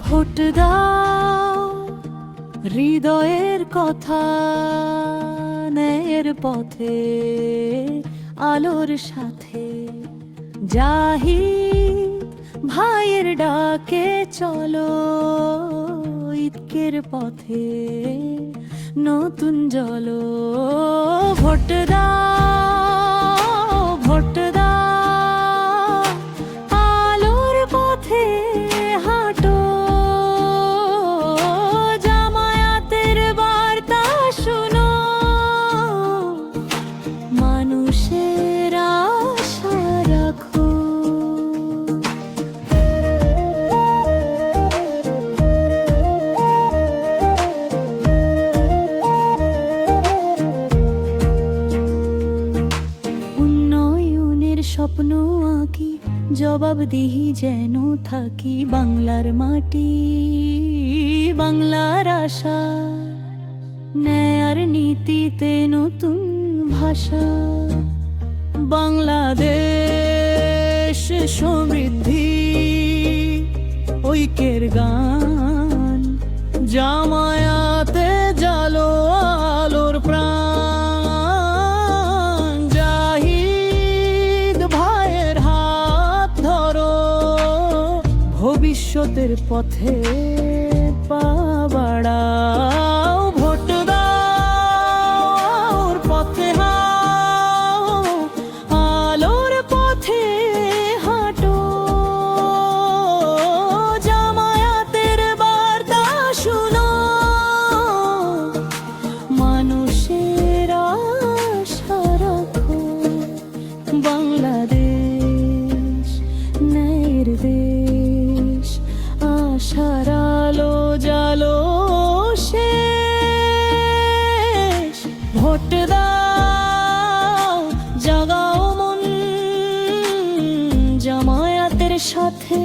Vote দাও হৃদয়ের কথা, ন্যায়ের পথে আলোর সাথে। জাহিদ ভাইয়ের ডাকে চলো, ঈদের পথে নতুন জলো। ভোট দাও, ভোট দাও, আলোর পথে হাঁটো। জামায়াতের বার্তা শুনো, মানুষের আশা রাখো। স্বপ্ন আঁকি, জবাবদিহি যেন থাকি। বাংলার মাটি, বাংলার আশা, ন্যায়ের নীতিতে নতুন ভাষা। বাংলাদেশ সমৃদ্ধি, ঐক্যের গান। জামায়াতে জালো আলোর প্রাণ। ভবিষ্যতের পথে পা বাড়াও। ভোট দাও, পথে হাও, আলোর পথে হাঁটো। জামায়াতের বার্তা শুনো, মানুষের আশা রাখো। বাংলাদেশ ন্যায়ের দেশ, আশার আলো জালো শেষ। ভোট দাও, জাগাও মন, জামায়াতের সাথে